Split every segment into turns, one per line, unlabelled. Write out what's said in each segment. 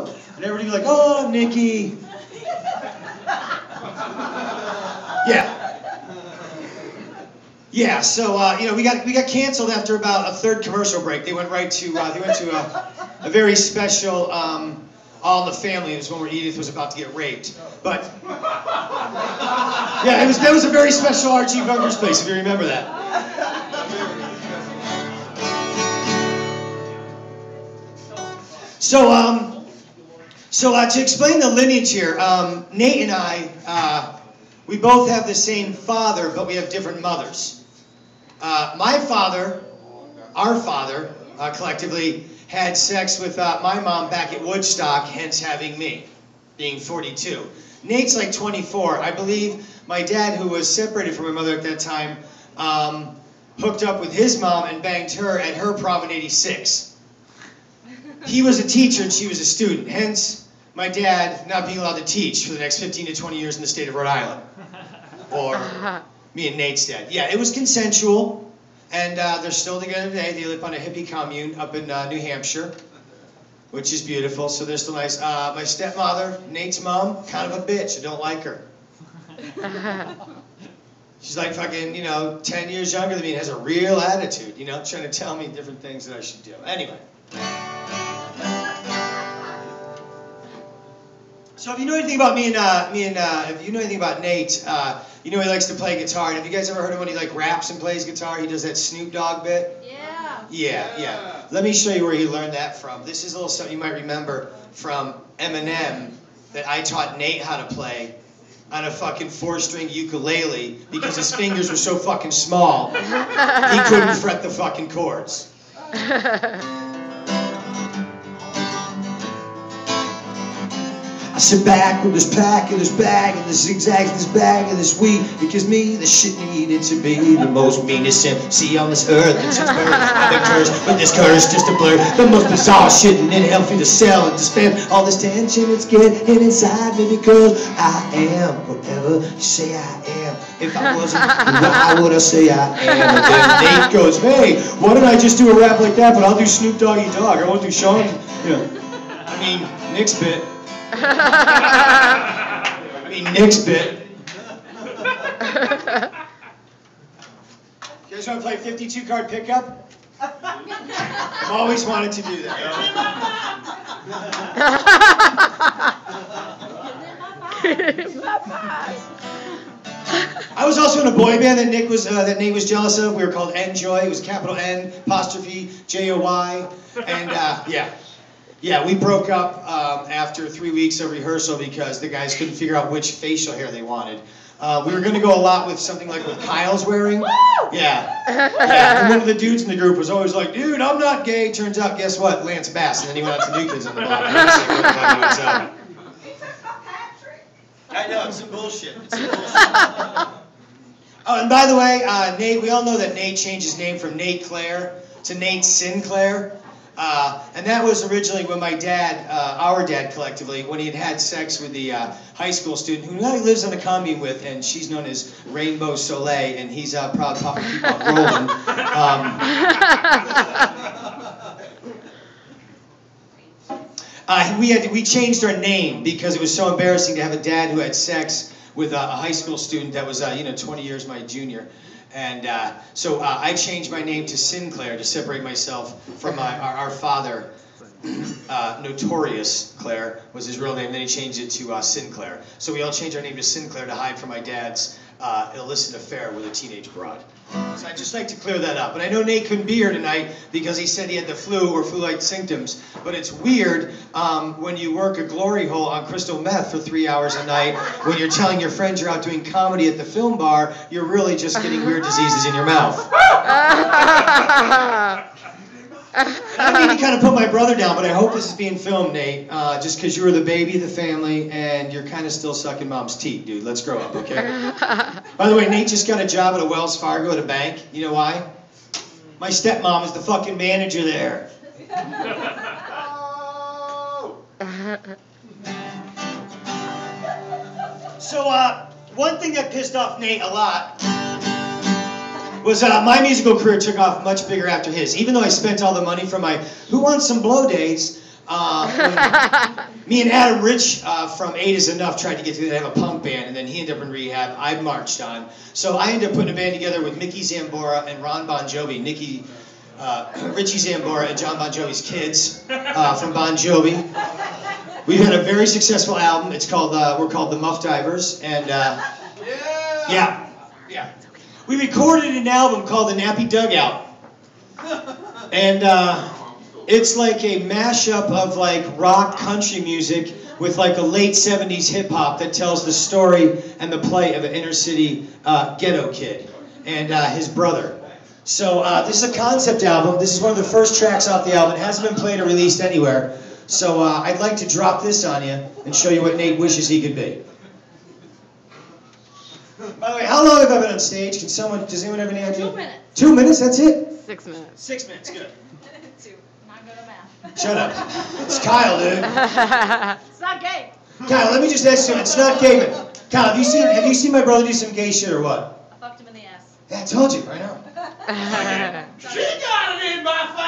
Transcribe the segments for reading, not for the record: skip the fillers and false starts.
go. And everybody would be like, oh, Nikki. Yeah. Yeah, so you know, we got canceled after about a third commercial break. They went right to a very special All in the Family. It was one where Edith was about to get raped. But yeah, that was a very special Archie Bunker's Place, if you remember that. So to explain the lineage here, Nate and I, we both have the same father, but we have different mothers. My father, our father, collectively, had sex with my mom back at Woodstock, hence having me, being 42. Nate's like 24. I believe my dad, who was separated from my mother at that time, hooked up with his mom and banged her at her prom in '86. He was a teacher and she was a student, hence my dad not being allowed to teach for the next 15 to 20 years in the state of Rhode Island. Or me and Nate's dad. Yeah, it was consensual, and they're still together today. They live on a hippie commune up in New Hampshire, which is beautiful, so they're still nice. My stepmother, Nate's mom, kind of a bitch. I don't like her. She's like fucking, you know, 10 years younger than me and has a real attitude, you know, trying to tell me different things that I should do. Anyway. So if you know anything about if you know anything about Nate, you know he likes to play guitar. And have you guys ever heard of when he like raps and plays guitar? He does that Snoop Dogg bit. Yeah. Let me show you where he learned that from. This is a little something you might remember from Eminem that I taught Nate how to play on a fucking 4-string ukulele because his fingers were so fucking small he couldn't fret the fucking chords. I sit back with this pack and this bag and this zigzags and this bag and this weed. It gives me the shit needed to be the most meanest MC on this earth. And since birth, I've been cursed with this curse just to blur the most bizarre shit and unhealthy to sell and to spend all this tension it's getting inside me because I am whatever you say I am. If I wasn't, why would I say I am? And then Nate goes, hey, why don't I just do a rap like that, but I'll do Snoop Doggy Dogg. I won't do Sean. You know, I mean, Nick's bit. I mean, Nick's bit. You guys want to play 52-card pickup? I've always wanted to do that. I was also in a boy band that Nate was jealous of. We were called Enjoy. It was capital N apostrophe J-O-Y, and yeah, we broke up after 3 weeks of rehearsal because the guys couldn't figure out which facial hair they wanted. We were going to go a lot with something like what Kyle's wearing. Yeah. And one of the dudes in the group was always like, dude, I'm not gay. Turns out, guess what? Lance Bass. And then he went out to New Kids on the Block. I know, it's some bullshit. Oh, and by the way, Nate, we all know that Nate changed his name from Nate Claire to Nate Sinclair. And that was originally when my dad, our dad collectively, when he had had sex with the high school student who now he lives on the commune with, and she's known as Rainbow Soleil, and he's proud papa keep on rolling. We changed our name because it was so embarrassing to have a dad who had sex with a high school student that was 20 years my junior. And so I changed my name to Sinclair to separate myself from our father. Notorious Claire was his real name. Then he changed it to Sinclair. So we all changed our name to Sinclair to hide from my dad's illicit affair with a teenage broad. So I'd just like to clear that up. And I know Nate couldn't be here tonight because he said he had the flu or flu-like symptoms. But it's weird when you work a glory hole on crystal meth for 3 hours a night, when you're telling your friends you're out doing comedy at the film bar, you're really just getting weird diseases in your mouth. I don't mean to kind of put my brother down, but I hope this is being filmed, Nate, just because you were the baby of the family and you're kind of still sucking mom's teeth, dude. Let's grow up, okay? By the way, Nate just got a job at a Wells Fargo at a bank. You know why? My stepmom is the fucking manager there. So, one thing that pissed off Nate a lot was my musical career took off much bigger after his. Even though I spent all the money from my Who Wants Some Blow days, Me and Adam Rich from 8 is Enough tried to get together to have a punk band, and then he ended up in rehab. I marched on. So I ended up putting a band together with Mickey Zambora and Ron Bon Jovi. Richie Zambora and John Bon Jovi's kids from Bon Jovi. We've had a very successful album. It's called, we're called The Muff Divers, and yeah. We recorded an album called The Nappy Dugout. And it's like a mashup of like rock country music with like a late 70s hip hop that tells the story and the plight of an inner city ghetto kid and his brother. So this is a concept album. This is one of the first tracks off the album. It hasn't been played or released anywhere. So I'd like to drop this on you and show you what Nate wishes he could be. By the way, how long have I been on stage? Does anyone have any idea?
2 minutes.
2 minutes, that's it?
6 minutes.
6 minutes, good.
2. Not good at math.
Shut up. It's Kyle, dude.
It's not gay.
Kyle, let me just ask you, it's not gay, but Kyle, have you seen my brother do some gay shit or what?
I fucked him in the ass.
Yeah, I told you, right now.
She got it in by 5.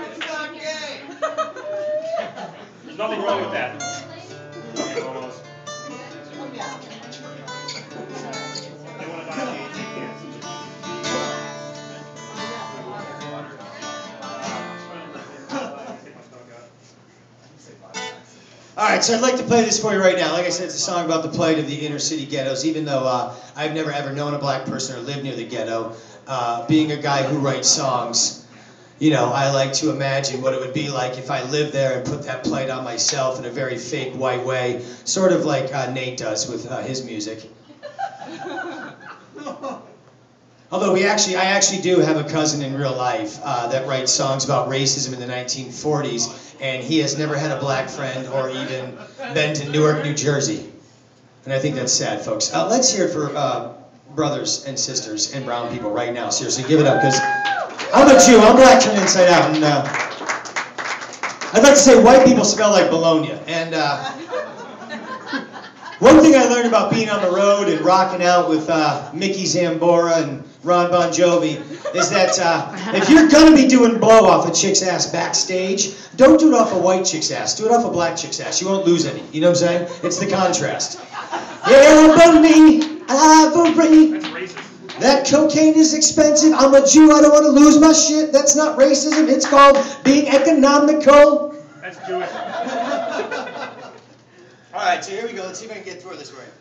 It's not gay.
There's nothing wrong with that.
Alright, so I'd like to play this for you right now. Like I said, it's a song about the plight of the inner city ghettos, even though I've never ever known a black person or lived near the ghetto. Being a guy who writes songs, you know, I like to imagine what it would be like if I lived there and put that plight on myself in a very fake white way, sort of like Nate does with his music. Although I actually do have a cousin in real life that writes songs about racism in the 1940s, and he has never had a black friend or even been to Newark, New Jersey. And I think that's sad, folks. Let's hear it for brothers and sisters and brown people right now. Seriously, give it up, because I'm a Jew. I'm black turned inside out, and I'd like to say white people smell like bologna. And one thing I learned about being on the road and rocking out with Mickey Zambora and Ron Bon Jovi is that if you're going to be doing blow off a chick's ass backstage, don't do it off a white chick's ass. Do it off a black chick's ass. You won't lose any. You know what I'm saying? It's the contrast. Yeah, but me, ivory. That cocaine is expensive. I'm a Jew. I don't want to lose my shit. That's not racism. It's called being economical.
That's Jewish.
All right, so here we go. Let's see if I can get through this right.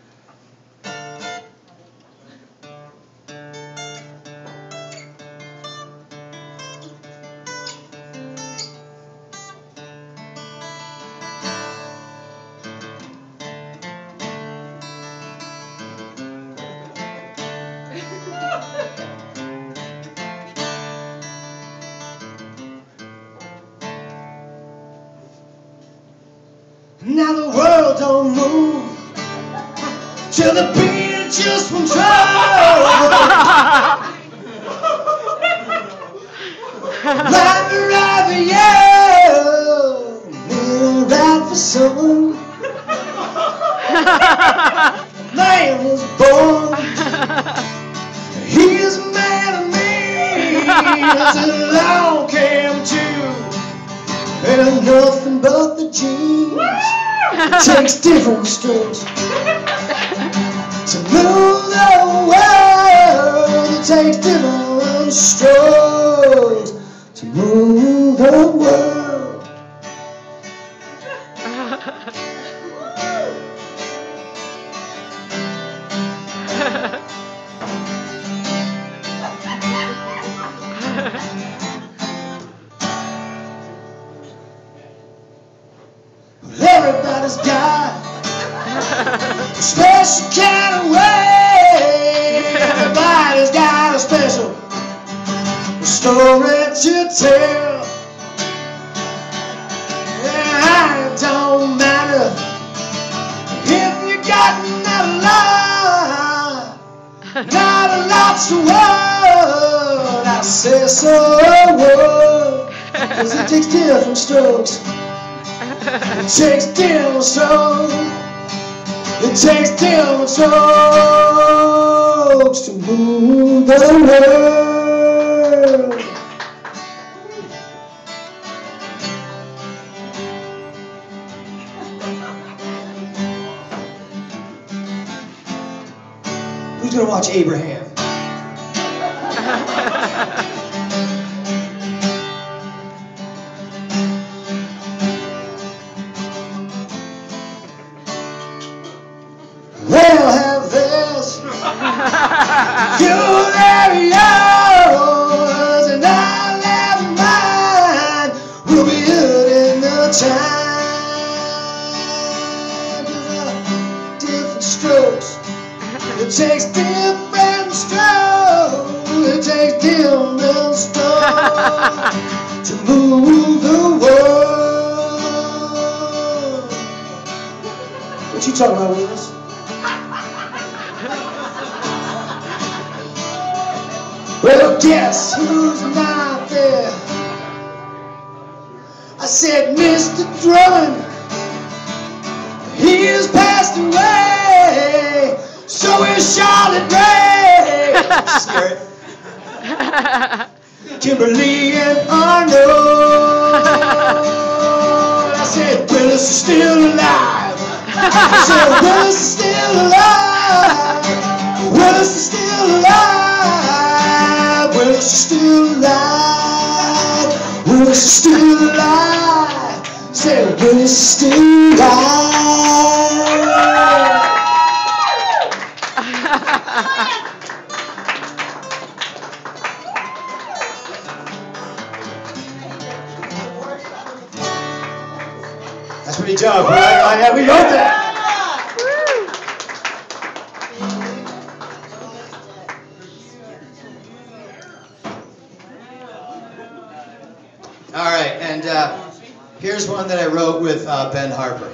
Now the world don't move till the beat of just one drum. Ride, yeah, we'll ride for someone. Man was born, he's a man of me. Along came to, and nothing but the jeans. It takes different strokes to move the world. It takes different strokes to move the world. Everybody's got a special kind of way. Everybody's got a special story to tell. It don't matter if you got not a lot's the word. I say so, cause it takes different strokes. It takes different strokes. It takes different strokes to move the world. gonna watch Abraham. Well, have this. You have yours, and I'll have mine. We'll be good in no time. Different strokes. It takes different strokes. It takes different strokes to move the world. What you talking about, Willis? Well, guess who's not there? I said, Mr. Drummond, he has passed away. So is Charlotte Ray. Skirt. Kimberly and Arnold. I said, Willis is still alive. I said, Willis is still alive. Willis is still alive. Willis is still alive. Willis is still alive. Say, Willis is still alive. That's pretty tough, right? Yeah, we wrote that. All right, and here's one that I wrote with Ben Harper.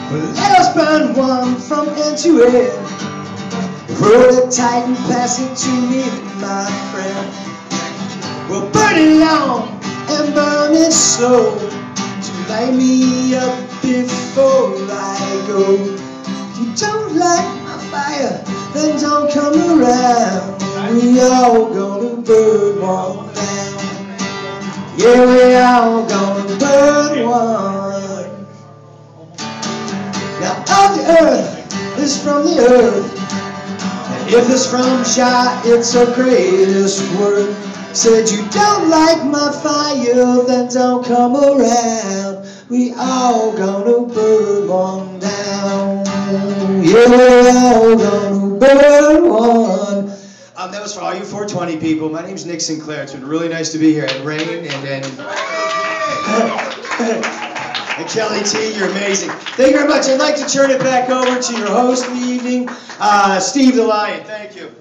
Well, let us burn one from end to end. Roll it tight and pass it to me, my friend. We'll burn it long and burn it slow to light me up before I go. If you don't like my fire, then don't come around. We all gonna burn one down. Yeah, we all gonna burn one. Now all the earth is from the earth. If it's from Jah, it's the greatest word. Said you don't like my fire, then don't come around. We all gonna burn one down. Yeah, we all gonna burn one. That was for all you 420 people. My name's Nick Sinclair. It's been really nice to be here. And Rain and Kelly T, you're amazing. Thank you very much. I'd like to turn it back over to your host in the evening, Steve the Lion. Thank you.